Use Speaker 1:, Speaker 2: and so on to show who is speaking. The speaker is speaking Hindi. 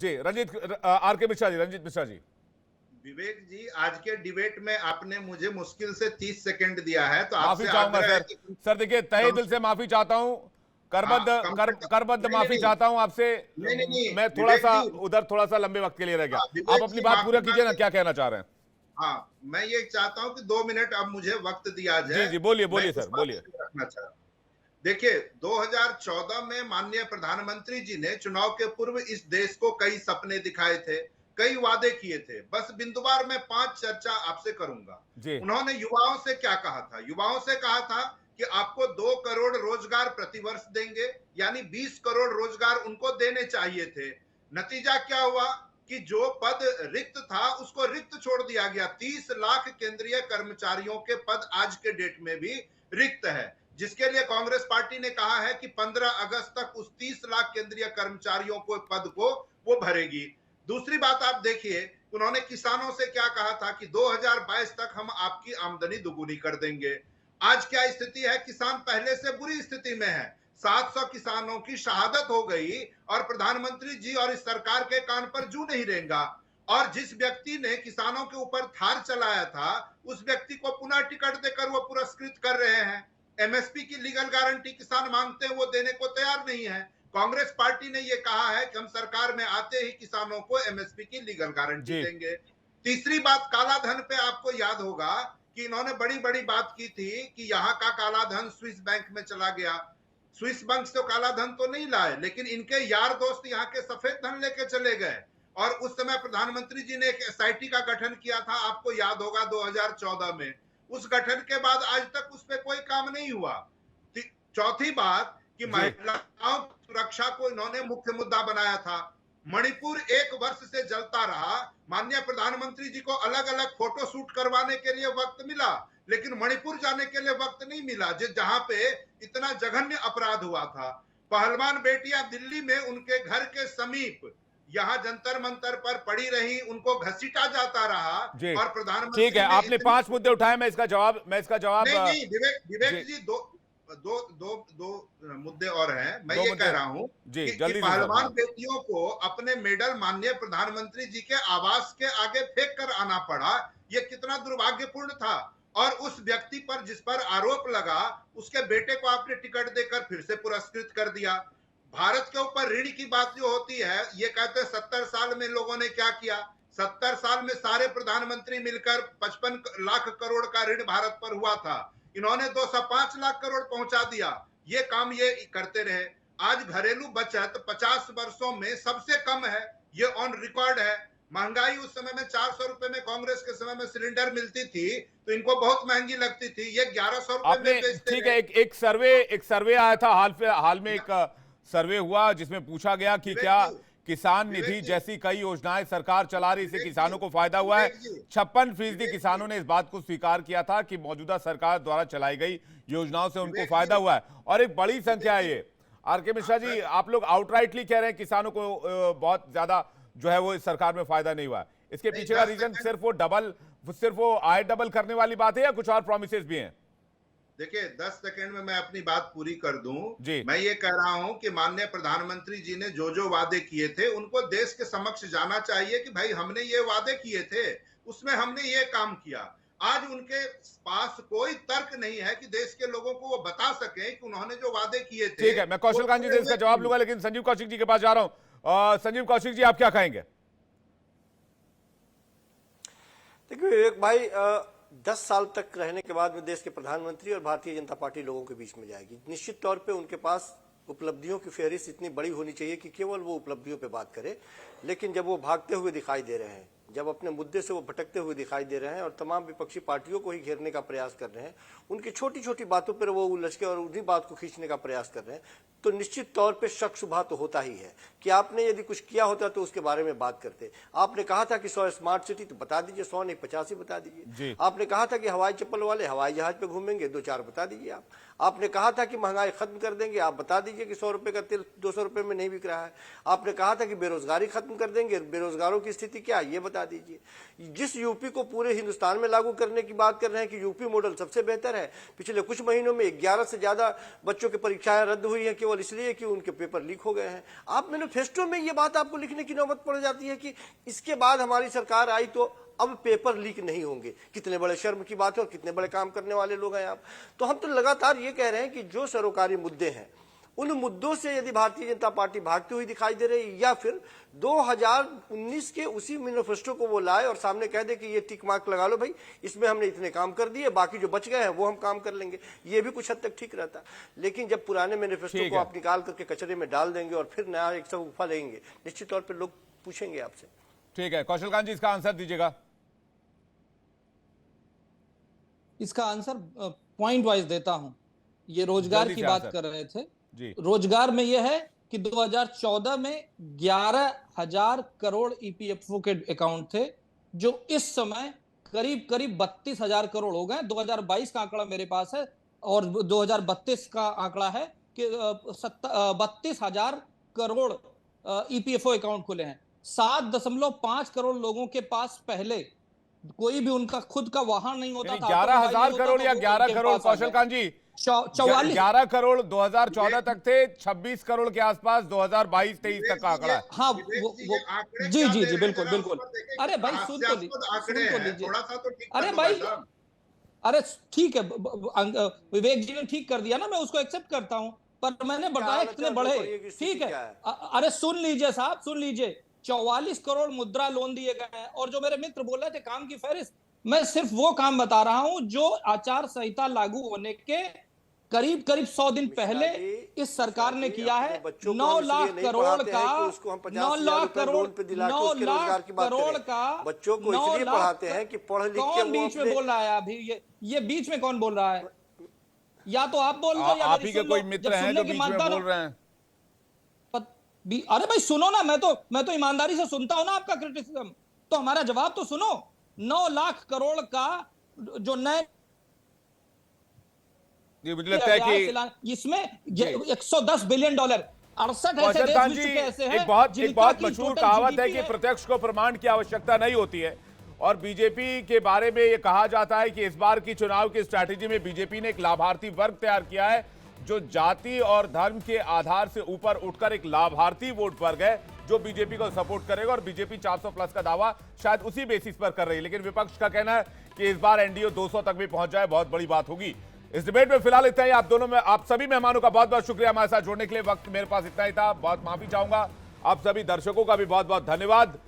Speaker 1: जी रंजीत मिश्रा जी।
Speaker 2: विवेक जी, आज के डिबेट में आपने मुझे मुश्किल से 30 सेकंड दिया है, तो
Speaker 1: माफी
Speaker 2: आपसे
Speaker 1: चाहूंगा
Speaker 2: आग्रह है
Speaker 1: सर।
Speaker 2: कि
Speaker 1: सर देखिए, तहे
Speaker 2: कम
Speaker 1: दिल
Speaker 2: से
Speaker 1: से माफी चाहता हूं।
Speaker 2: हाँ,
Speaker 1: करबद्ध
Speaker 2: कम से कम
Speaker 1: करबद्ध
Speaker 2: नहीं
Speaker 1: माफी
Speaker 2: नहीं
Speaker 1: चाहता हूं आपसे।
Speaker 2: नहीं नहीं नहीं
Speaker 1: मैं थोड़ा
Speaker 2: विवेक
Speaker 1: सा
Speaker 2: जी,
Speaker 1: उधर थोड़ा सा लंबे वक्त के लिए रह गया। आप
Speaker 2: विवेक
Speaker 1: अपनी
Speaker 2: जी
Speaker 1: बात पूरा
Speaker 2: माफी
Speaker 1: कीजिए ना,
Speaker 2: मांगते।
Speaker 1: क्या कहना चाह रहे हैं?
Speaker 2: हाँ, मैं ये चाहता हूं कि 2 मिनट अब मुझे वक्त दिया
Speaker 1: जी
Speaker 2: जाए।
Speaker 1: जी, बोलिए
Speaker 2: मैं
Speaker 1: बोलिए
Speaker 2: इस
Speaker 1: सर,
Speaker 2: बात
Speaker 1: बोलिए।
Speaker 2: को रखना चाहता हूं। देखिए, 2014 में माननीय प्रधानमंत्री जी ने चुनाव के पूर्व इस देश को कई सपने दिखाए थे, कई वादे किए थे। बस बिंदुवार में 5 चर्चा आपसे करूंगा।
Speaker 1: जी
Speaker 2: उन्होंने युवाओं से क्या कहा था? युवाओं से कहा था कि आपको 2 करोड़ रोजगार प्रतिवर्ष देंगे, यानी 20 करोड़ रोजगार उनको देने चाहिए थे। नतीजा क्या हुआ कि जो पद रिक्त था उसको रिक्त छोड़ दिया गया। 30 लाख केंद्रीय कर्मचारियों के पद आज के डेट में भी रिक्त है, जिसके लिए कांग्रेस पार्टी ने कहा है कि 15 अगस्त तक उस 30 लाख केंद्रीय कर्मचारियों को पद को वो भरेगी। दूसरी बात आप देखिए, उन्होंने किसानों से क्या कहा था कि 2022 तक हम आपकी आमदनी दुगुनी कर देंगे। आज क्या स्थिति है? किसान पहले से बुरी स्थिति में है। 700 किसानों की शहादत हो गई और प्रधानमंत्री जी और इस सरकार के कान पर जू नहीं रहेगा। और जिस व्यक्ति ने किसानों के ऊपर थार चलाया था, उस व्यक्ति को पुनः टिकट देकर वो पुरस्कृत कर रहे हैं। एमएसपी की लीगल गारंटी किसान मांगते हैं, वो देने को तैयार नहीं है। कांग्रेस पार्टी ने ये कहा है कि हम सरकार में आते ही किसानों को एमएसपी की लीगल गारंटी
Speaker 1: जी
Speaker 2: देंगे। तीसरी बात, काला धन पे आपको याद होगा कि इन्होंने बड़ी बड़ी बात की थी कि यहाँ का काला धन स्विस बैंक में चला गया। स्विस बैंक से तो काला धन तो नहीं लाए, लेकिन इनके यार दोस्त यहाँ के सफेद धन लेके चले गए। और उस समय प्रधानमंत्री जी ने एक एसआईटी का गठन किया था, आपको याद होगा 2014 में। उस गठन के बाद आज तक उस पर कोई काम नहीं हुआ। चौथी बात कि
Speaker 1: जी
Speaker 2: महिलाओं की सुरक्षा को इन्होंने मुख्य मुद्दा बनाया था। मणिपुर 1 वर्ष से जलता रहा। माननीय प्रधानमंत्री जी को अलग अलग फोटो शूट करवाने के लिए वक्त मिला, लेकिन मणिपुर जाने के लिए वक्त नहीं मिला, जहां पे इतना जघन्य अपराध हुआ था। पहलवान बेटियां दिल्ली में उनके घर के समीप यहाँ जंतर मंतर पर पड़ी रही, उनको घसीटा जाता रहा।
Speaker 1: जी,
Speaker 2: और
Speaker 1: ठीक
Speaker 2: प्रधानमंत्री
Speaker 1: है।
Speaker 2: ने
Speaker 1: आपने
Speaker 2: इतनी
Speaker 1: 5 मुद्दे उठाए, मैं इसका जवाब
Speaker 2: नहीं नहीं विवेक
Speaker 1: जी,
Speaker 2: विवेक जी, दो दो दो दो मुद्दे और हैं। मैं
Speaker 1: 2
Speaker 2: ये कह
Speaker 1: मुद्दे।
Speaker 2: रहा हूं
Speaker 1: जी
Speaker 2: कि
Speaker 1: जल्दी से सर।
Speaker 2: पहलवान
Speaker 1: हाँ
Speaker 2: बेटियों को अपने मेडल माननीय प्रधानमंत्री जी के आवास के आगे फेंक कर आना पड़ा। ये कितना दुर्भाग्यपूर्ण था। और उस व्यक्ति पर जिस पर आरोप लगा, उसके बेटे को आपने टिकट देकर फिर से पुरस्कृत कर दिया। भारत के ऊपर ऋण की बात जो होती है, ये कहते हैं 70 साल में लोगों ने क्या किया। 70 साल में सारे प्रधानमंत्री मिलकर 55 लाख करोड़ का ऋण भारत पर हुआ था। इन्होंने 205 लाख करोड़ पहुंचा दिया। ये काम ये करते रहे। आज घरेलू बचत 50 वर्षों में सबसे कम है, ये ऑन रिकॉर्ड है। महंगाई उस समय में 400 रुपए में कांग्रेस के समय में सिलेंडर मिलती थी, तो इनको बहुत महंगी लगती थी, ये 1100 रुपए
Speaker 1: आपने,
Speaker 2: में बेचते
Speaker 1: ठीक है,
Speaker 2: रहे।
Speaker 1: एक सर्वे आया था हाल में, एक सर्वे हुआ जिसमें पूछा गया कि
Speaker 2: विवेक
Speaker 1: क्या
Speaker 2: जी,
Speaker 1: किसान निधि
Speaker 2: विवेक जी,
Speaker 1: जैसी कई योजनाएं सरकार चला रही, इससे
Speaker 2: विवेक जी,
Speaker 1: किसानों को फायदा हुआ है।
Speaker 2: विवेक जी,
Speaker 1: 56%
Speaker 2: विवेक जी,
Speaker 1: किसानों ने इस बात को स्वीकार किया था कि मौजूदा सरकार द्वारा चलाई गई योजनाओं से उनको
Speaker 2: विवेक
Speaker 1: फायदा
Speaker 2: जी,
Speaker 1: हुआ है, और एक बड़ी संख्या
Speaker 2: विवेक
Speaker 1: है
Speaker 2: जी,
Speaker 1: ये। आर के मिश्रा जी, आप लोग आउटराइटली कह रहे हैं किसानों को बहुत ज्यादा जो है वो इस सरकार में फायदा नहीं हुआ है। इसके
Speaker 2: नहीं
Speaker 1: पीछे का
Speaker 2: 10
Speaker 1: रीजन
Speaker 2: सेकंड।
Speaker 1: सिर्फ वो आय डबल करने वाली बात है, या कुछ और प्रोमिसेस भी हैं?
Speaker 2: देखिए, 10 सेकंड में मैं अपनी बात पूरी कर दूं।
Speaker 1: जी
Speaker 2: मैं ये कह रहा हूं कि माननीय प्रधानमंत्री जी ने जो जो वादे किए थे, उनको देश के समक्ष जाना चाहिए कि भाई हमने ये वादे किए थे, उसमें हमने ये काम किया। आज उनके पास कोई तर्क नहीं है कि देश के लोगों को वो बता सके कि उन्होंने जो वादे किए थे
Speaker 1: ठीक है, मैं
Speaker 2: वो
Speaker 1: कौशल कांत जी
Speaker 2: पूरे
Speaker 1: से
Speaker 2: हुए
Speaker 1: इसका
Speaker 2: कि
Speaker 1: जवाब
Speaker 2: नहीं।
Speaker 1: लूंगा, लेकिन संजीव कौशिक जी के पास जा रहा हूं। संजीव कौशिक जी, आप क्या कहेंगे?
Speaker 3: देखिए विवेक भाई, 10 साल तक रहने के बाद में देश के प्रधानमंत्री और भारतीय जनता पार्टी लोगों के बीच में जाएगी। निश्चित तौर पे उनके पास उपलब्धियों की फहरिस्त इतनी बड़ी होनी चाहिए कि केवल वो उपलब्धियों पे बात करे। लेकिन जब वो भागते हुए दिखाई दे रहे हैं, जब अपने मुद्दे से वो भटकते हुए दिखाई दे रहे हैं और तमाम विपक्षी पार्टियों को ही घेरने का प्रयास कर रहे हैं, उनकी छोटी छोटी बातों पर वो उलझ के और उन्हीं बात को खींचने का प्रयास कर रहे हैं, तो निश्चित तौर पे शक शुबा तो होता ही है कि आपने यदि कुछ किया होता तो उसके बारे में बात करते। आपने कहा था कि 100 स्मार्ट सिटी, तो बता दीजिए, 100 नहीं 85 बता दीजिए। आपने कहा था कि हवाई चप्पल वाले हवाई जहाज पे घूमेंगे, 2-4 बता दीजिए। आपने कहा था कि महंगाई खत्म कर देंगे, आप बता दीजिए कि 100 रुपए का तेल 200 रुपए में नहीं बिक रहा है। आपने कहा था कि बेरोजगारी खत्म कर देंगे, बेरोजगारों की स्थिति क्या है ये बता दीजिए। जिस यूपी को पूरे हिंदुस्तान में लागू करने की बात कर रहे हैं कि यूपी मॉडल सबसे बेहतर है, पिछले कुछ महीनों में 11 से ज्यादा बच्चों की परीक्षाएं रद्द हुई हैं केवल इसलिए कि उनके पेपर लीक हो गए हैं। आप मैनिफेस्टो में ये बात आपको लिखने की नौबत पड़ जाती है कि इसके बाद हमारी सरकार आई तो अब पेपर लीक नहीं होंगे। कितने बड़े शर्म की बात है और कितने बड़े काम करने वाले लोग हैं आप। तो हम तो लगातार ये कह रहे हैं कि जो सरोकारी मुद्दे हैं उन मुद्दों से यदि भारतीय जनता पार्टी भागती हुई दिखाई दे रही है या फिर 2019 के उसी मैनिफेस्टो को वो लाए और सामने कह दे कि ये टिक मार्क लगा लो भाई, इसमें हमने इतने काम कर दिए, बाकी जो बच गए हैं वो हम काम कर लेंगे, ये भी कुछ हद तक ठीक रहता। लेकिन जब पुराने मैनिफेस्टो को आप निकाल करके कचरे में डाल देंगे और फिर नया एक सब उफा लेंगे, निश्चित तौर पर लोग पूछेंगे आपसे।
Speaker 1: ठीक है, कौशल कांत जी इसका आंसर दीजिएगा।
Speaker 4: इसका आंसर पॉइंट वाइज देता हूं। ये रोजगार
Speaker 1: जल्दी
Speaker 4: की
Speaker 1: से
Speaker 4: बात
Speaker 1: आंसर।
Speaker 4: कर रहे थे
Speaker 1: जी।
Speaker 4: रोजगार में यह है कि 2014 में 11,000 करोड़ ईपीएफओ के अकाउंट थे, जो इस समय करीब करीब 32,000 करोड़ हो गए। 2022 का आंकड़ा मेरे पास है और 2032 का आंकड़ा है कि 32,000 करोड़ ईपीएफओ अकाउंट खुले हैं। 7.5 करोड़ लोगों के पास पहले कोई भी उनका खुद का वाहन नहीं होता था।
Speaker 1: 11,000 करोड़ या 11 करोड़ कौशल कांत जी?
Speaker 4: 44
Speaker 1: 11 करोड़ 2014 तक थे, 26 करोड़ के आसपास 2022-23 तक का आंकड़ा है।
Speaker 4: हाँ
Speaker 2: आंकड़े
Speaker 4: जी
Speaker 2: क्या
Speaker 4: जी
Speaker 2: दे
Speaker 4: जी
Speaker 2: रहे
Speaker 4: बिल्कुल
Speaker 2: हैं
Speaker 4: बिल्कुल।
Speaker 2: आप देखें,
Speaker 4: अरे भाई सुन तो
Speaker 2: हास्यास्पद आंकड़े हैं,
Speaker 4: लीजिए।
Speaker 2: थोड़ा सा तो ठीक
Speaker 4: अरे
Speaker 2: कर दो
Speaker 4: भाई
Speaker 2: भाई साहब।
Speaker 4: अरे ठीक है, विवेक जी ने ठीक कर दिया ना, मैं उसको एक्सेप्ट करता हूं, पर मैंने बताया कितने बढ़े। ठीक है, अरे सुन लीजिए साहब, सुन लीजिए। 44 करोड़ मुद्रा लोन दिए गए हैं। और जो मेरे मित्र बोल रहे थे काम की फहरिस्त, मैं सिर्फ वो काम बता रहा हूं जो आचार संहिता लागू होने के करीब करीब 100 दिन पहले इस सरकार ने किया है। 9 लाख करोड़ का 9 लाख करोड़ का
Speaker 3: बच्चों को इसलिए पढ़ाते हैं कि पढ़ लिख के।
Speaker 4: कौन बीच में बोल रहा है अभी? ये बीच में कौन बोल रहा है? या तो आप बोल रहे हो या
Speaker 1: आप ही के कोई मित्र हैं जो बीच में बोल रहे हैं।
Speaker 4: अरे भाई सुनो ना, मैं तो ईमानदारी से सुनता हूं ना आपका क्रिटिसिज्म, तो हमारा जवाब तो सुनो। 9 लाख करोड़ का जो नए,
Speaker 1: मुझे लगता है कि
Speaker 4: इसमें 110 बिलियन डॉलर, 68 ऐसे देश विश्व के ऐसे हैं।
Speaker 1: एक बहुत मशहूर कहावत है कि प्रत्यक्ष को प्रमाण की आवश्यकता नहीं होती है, और बीजेपी के बारे में यह कहा जाता है कि इस बार की चुनाव की स्ट्रैटेजी में बीजेपी ने एक लाभार्थी वर्ग तैयार किया है जो जाति और धर्म के आधार से ऊपर उठकर एक लाभार्थी वोट वर्ग है जो बीजेपी को सपोर्ट करेगा। और बीजेपी 400 प्लस का दावा शायद उसी बेसिस पर कर रही है, लेकिन विपक्ष का कहना है कि इस बार एनडीए 200 तक भी पहुंच जाए बहुत बड़ी बात होगी। इस डिबेट में फिलहाल इतना ही। आप दोनों में, आप सभी मेहमानों का बहुत बहुत शुक्रिया हमारे साथ जुड़ने के लिए। वक्त मेरे पास इतना ही था, बहुत माफी चाहूंगा। आप सभी दर्शकों का भी बहुत बहुत धन्यवाद।